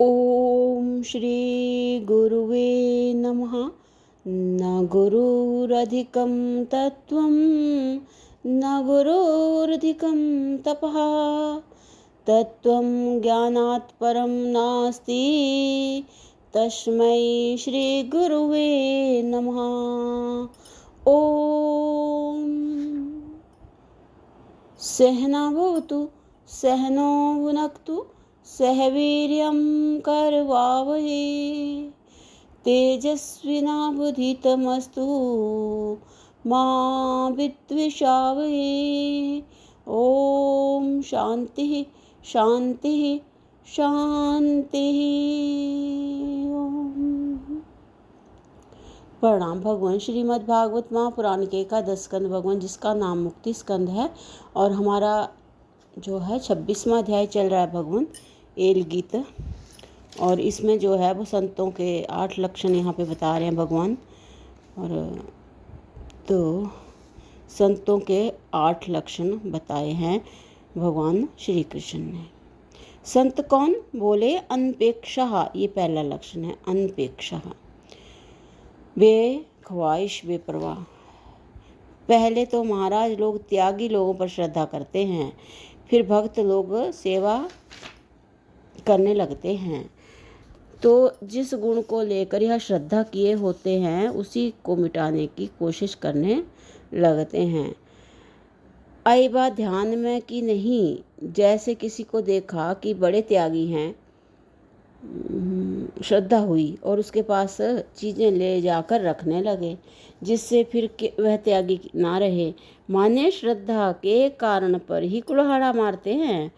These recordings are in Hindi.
ओम श्री गुरुवे नमः। न गुरुरधिकं तत्त्वं न गुरोरधिकं तपः। तत्त्वं ज्ञानात् परं नास्ति। तस्मै श्री गुरुवे नमः। ओम सहना भवतु सहनो भुनक्तु सह वीर्यं करवावहै तेजस्विनावधीतमस्तु मा विद्विषावहै। ओम शांति शांति शांति। प्रणाम। भगवान श्रीमद् भागवत महापुराण के एकादश स्कंद भगवान जिसका नाम मुक्ति स्कंद है और हमारा जो है 26वां अध्याय चल रहा है भगवान एल गीत। और इसमें जो है वो संतों के 8 लक्षण यहाँ पे बता रहे हैं भगवान। और तो संतों के 8 लक्षण बताए हैं भगवान श्री कृष्ण ने। संत कौन? बोले अनपेक्षः। ये पहला लक्षण है, अनपेक्षः। बेख्वाहिश बेपरवाह। पहले तो महाराज लोग त्यागी लोगों पर श्रद्धा करते हैं, फिर भक्त लोग सेवा करने लगते हैं। तो जिस गुण को लेकर यह श्रद्धा किए होते हैं उसी को मिटाने की कोशिश करने लगते हैं। आई बात ध्यान में कि नहीं, जैसे किसी को देखा कि बड़े त्यागी हैं, श्रद्धा हुई और उसके पास चीज़ें ले जाकर रखने लगे, जिससे फिर वह त्यागी ना रहे। माने श्रद्धा के कारण पर ही कुल्हाड़ा मारते हैं।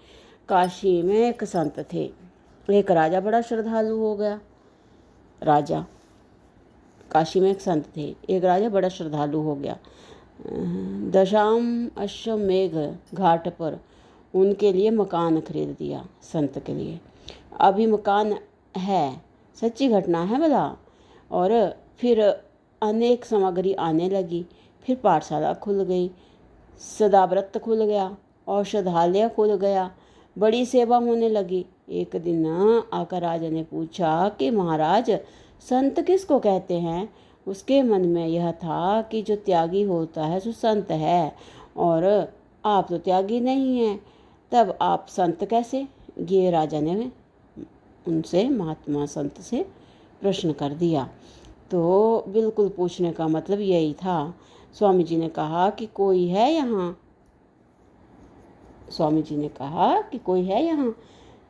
काशी में एक संत थे। एक राजा बड़ा श्रद्धालु हो गया। राजा काशी में एक संत थे। एक राजा बड़ा श्रद्धालु हो गया। दशाम अश्वमेघ घाट पर उनके लिए मकान खरीद दिया, संत के लिए। अभी मकान है, सच्ची घटना है भला। और फिर अनेक सामग्री आने लगी। फिर पाठशाला खुल गई, सदाव्रत खुल गया, औषधालय खुल गया, बड़ी सेवा होने लगी। एक दिन आकर राजा ने पूछा कि महाराज संत किसको कहते हैं? उसके मन में यह था कि जो त्यागी होता है सो संत है, और आप तो त्यागी नहीं हैं, तब आप संत कैसे? ये राजा ने उनसे, महात्मा संत से प्रश्न कर दिया। तो बिल्कुल पूछने का मतलब यही था। स्वामी जी ने कहा कि कोई है यहाँ? स्वामी जी ने कहा कि कोई है यहाँ?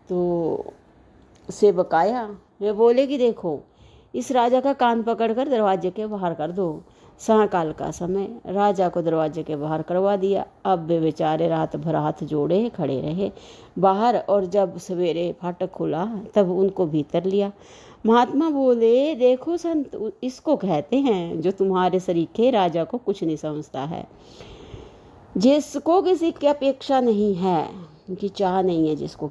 तो सेवक आया। वे बोले कि देखो, इस राजा का कान पकड़कर दरवाजे के बाहर कर दो। सायंकाल का समय, राजा को दरवाजे के बाहर करवा दिया। अब वे बेचारे रात भर हाथ जोड़े खड़े रहे बाहर, और जब सवेरे फाटक खुला तब उनको भीतर लिया। महात्मा बोले, देखो संत इसको कहते हैं जो तुम्हारे सरीखे राजा को कुछ नहीं समझता है, जिसको किसी की अपेक्षा नहीं है, उनकी चाह नहीं है, जिसको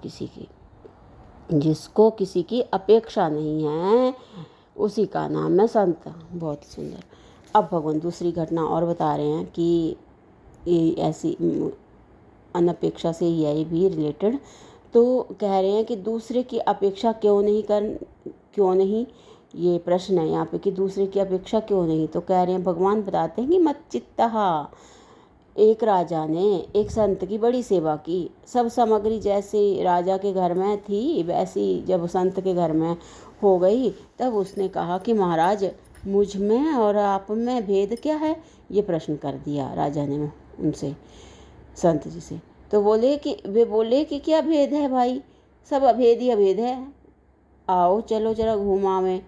किसी की अपेक्षा नहीं है, उसी का नाम है संत। बहुत सुंदर। अब भगवान दूसरी घटना और बता रहे हैं कि ये ऐसी अनपेक्षा से ही है, ये भी रिलेटेड। तो कह रहे हैं कि दूसरे की अपेक्षा क्यों नहीं, ये प्रश्न है यहाँ पे कि दूसरे की अपेक्षा क्यों नहीं। तो कह रहे हैं, भगवान बताते हैं कि मच्चित्तः। एक राजा ने एक संत की बड़ी सेवा की। सब सामग्री जैसे राजा के घर में थी वैसी जब संत के घर में हो गई, तब उसने कहा कि महाराज मुझ में और आप में भेद क्या है? ये प्रश्न कर दिया राजा ने उनसे, संत जी से। तो वे बोले कि क्या भेद है भाई? सब अभेद ही अभेद है। आओ चलो जरा घूमावें।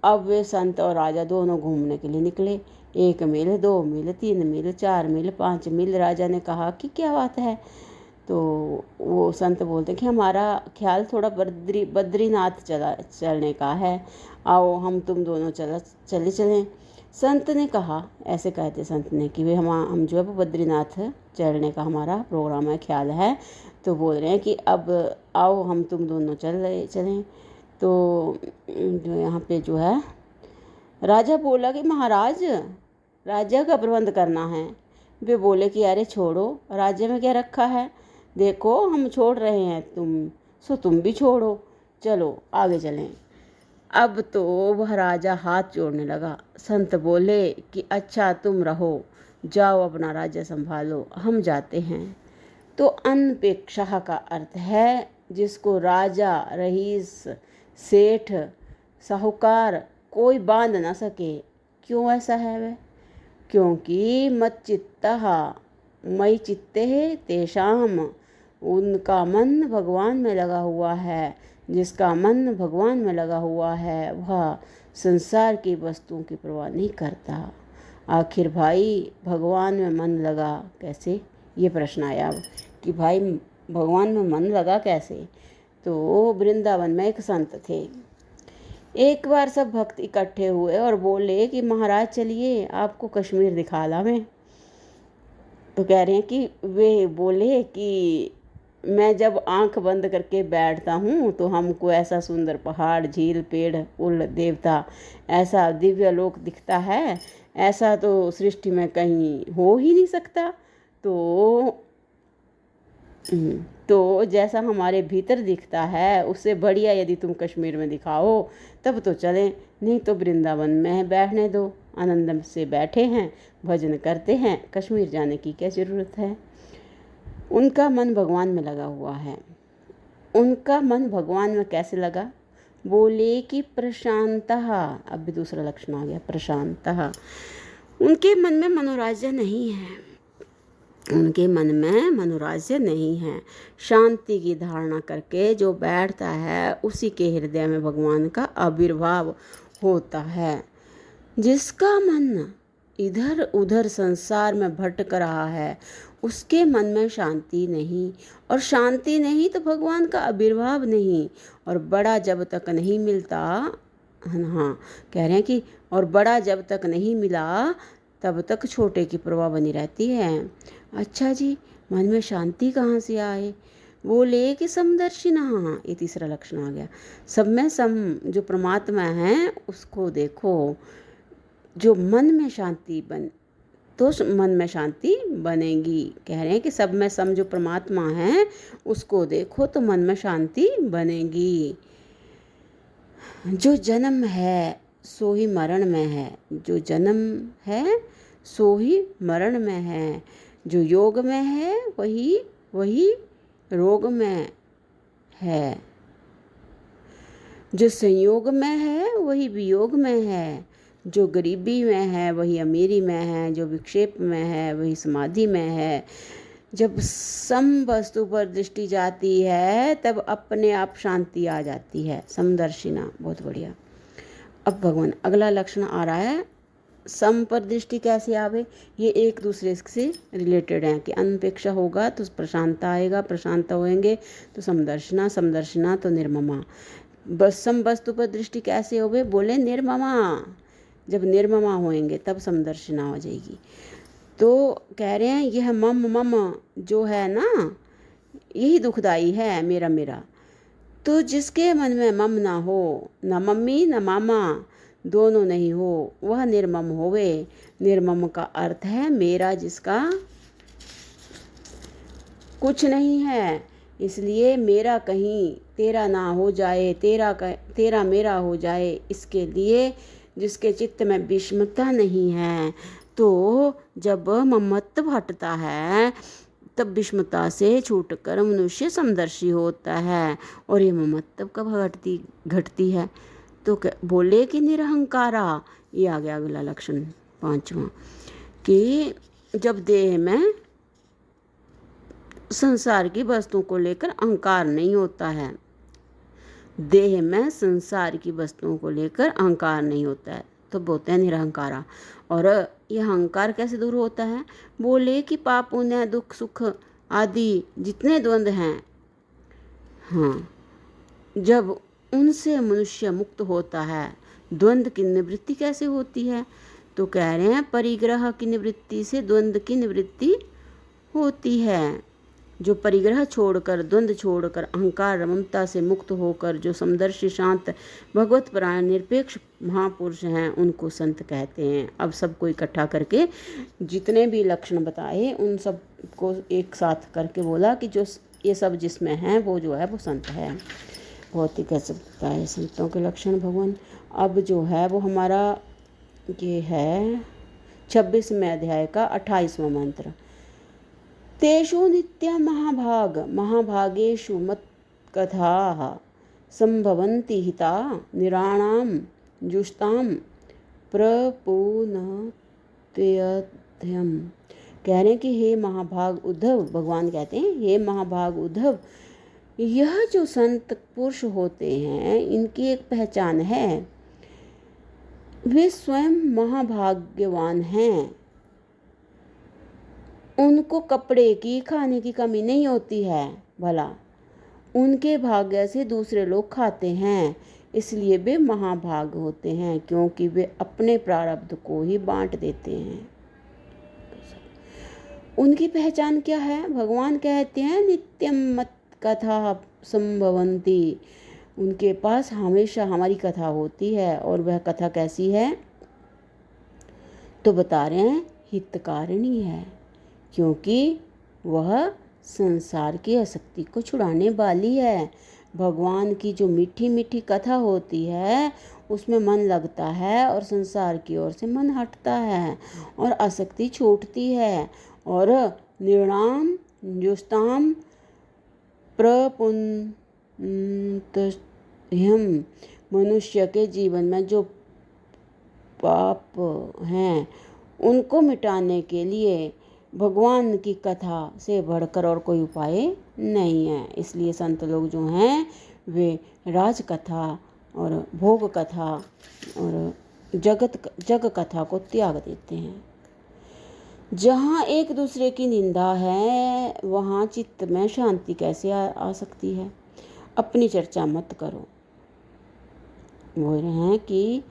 अब वे संत और राजा दोनों घूमने के लिए निकले। 1 मील, 2 मील, 3 मील, 4 मील, 5 मील। राजा ने कहा कि क्या बात है? तो वो संत बोलते कि हमारा ख्याल थोड़ा बद्रीनाथ चलने का है, आओ हम तुम दोनों चलें। संत ने कहा, ऐसे कहते संत ने कि वे हम जो है वो बद्रीनाथ चलने का हमारा प्रोग्राम है, ख्याल है। तो बोल रहे हैं कि अब आओ हम तुम दोनों चलें। तो जो यहाँ पे जो है राजा बोला कि महाराज राज्य का प्रबंध करना है। वे बोले कि अरे छोड़ो, राज्य में क्या रखा है, देखो हम छोड़ रहे हैं, तुम भी छोड़ो, चलो आगे चलें। अब तो वह राजा हाथ जोड़ने लगा। संत बोले कि अच्छा तुम रहो, जाओ अपना राज्य संभालो, हम जाते हैं। तो अनपेक्षः का अर्थ है जिसको राजा, रईस, सेठ, साहूकार कोई बांध न सके। क्यों ऐसा है वह? क्योंकि मच्चित्तः मयि चित्ते तेषाम, उनका मन भगवान में लगा हुआ है। जिसका मन भगवान में लगा हुआ है वह संसार की वस्तुओं की परवाह नहीं करता। आखिर भाई भगवान में मन लगा कैसे? ये प्रश्न आया कि भाई भगवान में मन लगा कैसे? तो वृंदावन में एक संत थे। एक बार सब भक्त इकट्ठे हुए और बोले कि महाराज चलिए आपको कश्मीर दिखा ला मैं। तो कह रहे हैं कि वे बोले कि मैं जब आंख बंद करके बैठता हूँ तो हमको ऐसा सुंदर पहाड़, झील, पेड़, पुल, देवता, ऐसा दिव्य लोक दिखता है, ऐसा तो सृष्टि में कहीं हो ही नहीं सकता। तो जैसा हमारे भीतर दिखता है उससे बढ़िया यदि तुम कश्मीर में दिखाओ तब तो चलें, नहीं तो वृंदावन में बैठने दो। आनंद से बैठे हैं, भजन करते हैं, कश्मीर जाने की क्या ज़रूरत है? उनका मन भगवान में लगा हुआ है। उनका मन भगवान में कैसे लगा? बोले कि प्रशांतः। अब भी दूसरा लक्षण आ गया, प्रशांतः। उनके मन में मनोराज्य नहीं है। उनके मन में मनोराज्य नहीं है। शांति की धारणा करके जो बैठता है उसी के हृदय में भगवान का आविर्भाव होता है। जिसका मन इधर उधर संसार में भटक रहा है उसके मन में शांति नहीं, और शांति नहीं तो भगवान का आविर्भाव नहीं। और बड़ा जब तक नहीं मिलता, हाँ कह रहे हैं कि और बड़ा जब तक नहीं मिला तब तक छोटे की प्रवाह बनी रहती है। अच्छा जी, मन में शांति कहाँ से आए? बोले कि समदर्शिनः, ये तीसरा लक्षण आ गया। सब में सम जो परमात्मा है उसको देखो। जो मन में शांति बन तो मन में शांति बनेगी। कह रहे हैं कि सब में सम जो परमात्मा है उसको देखो तो मन में शांति बनेगी। जो जन्म है सो ही मरण में है। जो जन्म है सो ही मरण में है। जो योग में है वही रोग में है। जो संयोग में है वही वियोग में है। जो गरीबी में है वही अमीरी में है। जो विक्षेप में है वही समाधि में है। जब सम वस्तु पर दृष्टि जाती है तब अपने आप शांति आ जाती है। समदर्शिना, बहुत बढ़िया। अब भगवान अगला लक्षण आ रहा है, सम पर दृष्टि कैसे आवे? ये एक दूसरे से रिलेटेड हैं कि अनपेक्षा होगा तो प्रशांत आएगा, प्रशांत होएंगे तो समदर्शना, समदर्शना तो निर्ममा। बस सम वस्तु पर दृष्टि कैसे होवे? बोले निर्ममा। जब निर्ममा होएंगे तब समदर्शना हो जाएगी। तो कह रहे हैं यह मम जो है ना यही दुखदाई है, मेरा मेरा। तो जिसके मन में मम ना हो, न मम्मी न मामा दोनों नहीं हो, वह निर्मम होवे। निर्मम का अर्थ है मेरा जिसका कुछ नहीं है, इसलिए मेरा कहीं तेरा ना हो जाए, तेरा मेरा हो जाए, इसके लिए जिसके चित्त में विषमता नहीं है। तो जब ममत्व हटता है तब विषमता से छूटकर मनुष्य समदर्शी होता है। और ये ममत्व कब घटती है? तो बोले कि निरहंकारा। ये आ गया अगला लक्षण, 5वां, कि जब देह में संसार की वस्तुओं को लेकर अहंकार नहीं होता है। देह में संसार की वस्तुओं को लेकर अहंकार नहीं होता है तो बोलते हैं निरहंकारा। और यह अहंकार कैसे दूर होता है? बोले कि पाप पुण्य, दुख सुख आदि जितने द्वंद्व हैं, हाँ, जब उनसे मनुष्य मुक्त होता है। द्वंद्व की निवृत्ति कैसे होती है? तो कह रहे हैं परिग्रह की निवृत्ति से द्वंद्व की निवृत्ति होती है। जो परिग्रह छोड़कर, द्वंद्व छोड़कर, अहंकार ममता से मुक्त होकर जो समदर्शी, शांत, भगवत परायण, निरपेक्ष महापुरुष हैं उनको संत कहते हैं। अब सबको इकट्ठा करके जितने भी लक्षण बताए उन सब को एक साथ करके बोला कि जो ये सब जिसमें है वो जो है वो संत है। बहुत ही गजब बताए संतों के लक्षण भगवान। अब जो है वो हमारा ये है 26वें अध्याय का 28वां मंत्र। तेषु नित्यं महाभाग महाभागेषु मत्कथाः संभवन्ति हिता निराणां जुष्टां प्रपूनत्यध्यम्। कह रहे हैं कि हे महाभाग उद्धव, भगवान कहते हैं हे महाभाग उद्धव, यह जो संत पुरुष होते हैं इनकी एक पहचान है, वे स्वयं महाभाग्यवान हैं। उनको कपड़े की खाने की कमी नहीं होती है, भला उनके भाग्य से दूसरे लोग खाते हैं, इसलिए वे महाभाग होते हैं, क्योंकि वे अपने प्रारब्ध को ही बांट देते हैं। उनकी पहचान क्या है? भगवान कहते हैं नित्यम मत कथा संभवंती, उनके पास हमेशा हमारी कथा होती है। और वह कथा कैसी है? तो बता रहे हैं हितकारिणी है, क्योंकि वह संसार की आसक्ति को छुड़ाने वाली है। भगवान की जो मीठी मीठी कथा होती है उसमें मन लगता है और संसार की ओर से मन हटता है और आसक्ति छूटती है। और निर्णाम जुष्टाम प्रपुंतह्यम, मनुष्य के जीवन में जो पाप हैं उनको मिटाने के लिए भगवान की कथा से बढ़कर और कोई उपाय नहीं है। इसलिए संत लोग जो हैं वे राज कथा और भोग कथा और जग कथा को त्याग देते हैं। जहाँ एक दूसरे की निंदा है वहाँ चित्त में शांति कैसे आ सकती है? अपनी चर्चा मत करो। बोल रहे हैं कि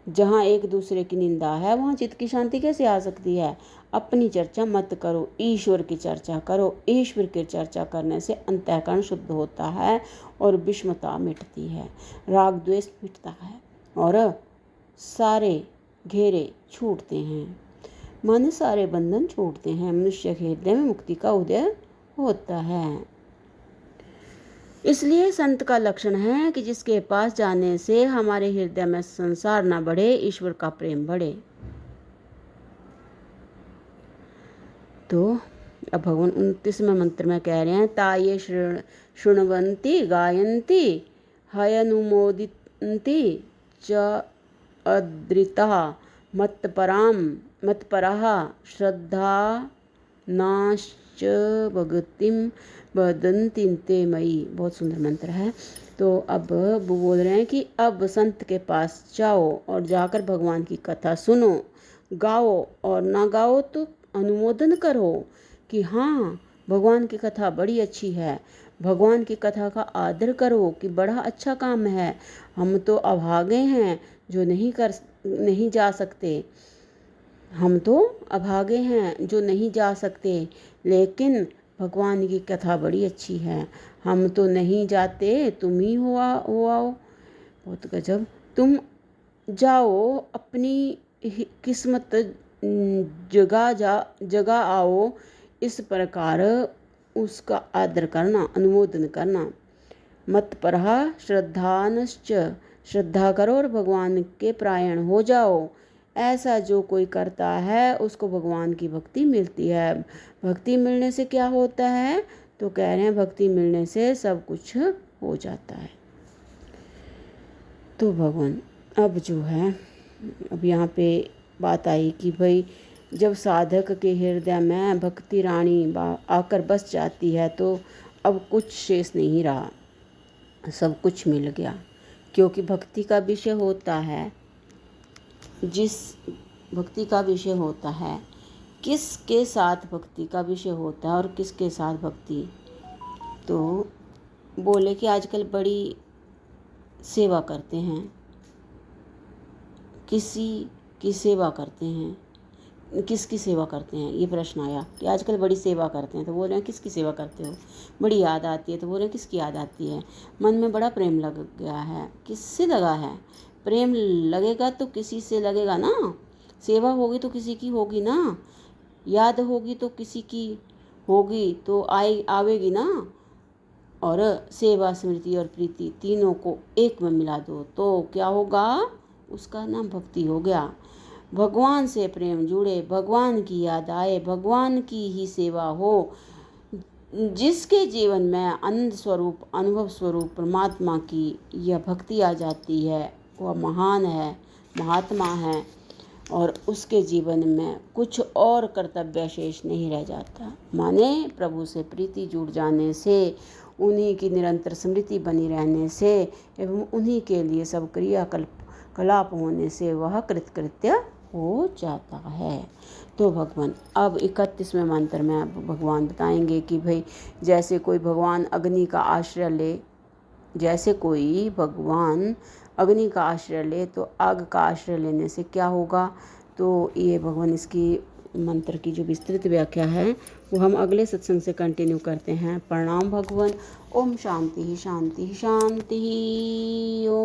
जहाँ एक दूसरे की निंदा है वहाँ चित्त की शांति कैसे आ सकती है? अपनी चर्चा मत करो, ईश्वर की चर्चा करो। ईश्वर की चर्चा करने से अंतःकरण शुद्ध होता है और विषमता मिटती है, राग द्वेष मिटता है और सारे घेरे छूटते हैं, मन सारे बंधन छूटते हैं। मनुष्य के हृदय में मुक्ति का उदय होता है। इसलिए संत का लक्षण है कि जिसके पास जाने से हमारे हृदय में संसार ना बढ़े, ईश्वर का प्रेम बढ़े। तो अब भगवान 29वें मंत्र में कह रहे हैं ताये शृण्वन्ति गायन्ति हयनुमोदिन्ति च अद्रिता मत्परः श्रद्धा नाश्च भगतिम वदन्ति ते मयि। बहुत सुंदर मंत्र है। तो अब वो बोल रहे हैं कि अब संत के पास जाओ और जाकर भगवान की कथा सुनो, गाओ और ना गाओ तो अनुमोदन करो कि हाँ भगवान की कथा बड़ी अच्छी है। भगवान की कथा का आदर करो कि बड़ा अच्छा काम है। हम तो अभागे हैं जो नहीं जा सकते, हम तो अभागे हैं जो नहीं जा सकते, लेकिन भगवान की कथा बड़ी अच्छी है। हम तो नहीं जाते, तुम ही हो आओ। बहुत गजब। तुम जाओ, अपनी किस्मत जगा आओ। इस प्रकार उसका आदर करना, अनुमोदन करना। मत्परः श्रद्धानश्च, श्रद्धा करो और भगवान के प्रायण हो जाओ। ऐसा जो कोई करता है उसको भगवान की भक्ति मिलती है। भक्ति मिलने से क्या होता है? तो कह रहे हैं भक्ति मिलने से सब कुछ हो जाता है। तो भगवान अब जो है, अब यहाँ पे बात आई कि भाई जब साधक के हृदय में भक्ति रानी आकर बस जाती है तो अब कुछ शेष नहीं रहा, सब कुछ मिल गया। क्योंकि भक्ति का विषय होता है, जिस भक्ति का विषय होता है, किसके साथ भक्ति का विषय होता है और किसके साथ भक्ति। तो बोले कि आजकल बड़ी सेवा करते हैं, किसी की सेवा करते हैं, किसकी सेवा करते हैं, ये प्रश्न आया कि आजकल बड़ी सेवा करते हैं। तो बोल रहे हैं किसकी सेवा करते हो? बड़ी याद आती है। तो बोल रहे हैं किसकी याद आती है? मन में बड़ा प्रेम लग गया है। किससे लगा है? प्रेम लगेगा तो किसी से लगेगा ना। सेवा होगी तो किसी की होगी ना। याद होगी तो किसी की होगी तो आवेगी ना। और सेवा, स्मृति और प्रीति तीनों को एक में मिला दो तो क्या होगा? उसका नाम भक्ति हो गया। भगवान से प्रेम जुड़े, भगवान की याद आए, भगवान की ही सेवा हो। जिसके जीवन में आनंद स्वरूप, अनुभव स्वरूप परमात्मा की यह भक्ति आ जाती है, वह महान है, महात्मा है, और उसके जीवन में कुछ और कर्तव्य शेष नहीं रह जाता। माने प्रभु से प्रीति जुड़ जाने से, उन्हीं की निरंतर स्मृति बनी रहने से एवं उन्हीं के लिए सब क्रियाकलाप होने से वह कृतकृत्य हो जाता है। तो भगवान अब 31वें मंत्र में अब भगवान बताएंगे कि भाई जैसे कोई भगवान अग्नि का आश्रय ले, जैसे कोई भगवान अग्नि का आश्रय ले तो आग का आश्रय लेने से क्या होगा। तो ये भगवान इसकी मंत्र की जो विस्तृत व्याख्या है वो हम अगले सत्संग से कंटिन्यू करते हैं। प्रणाम भगवान। ओम शांति शांति शांति। ओम।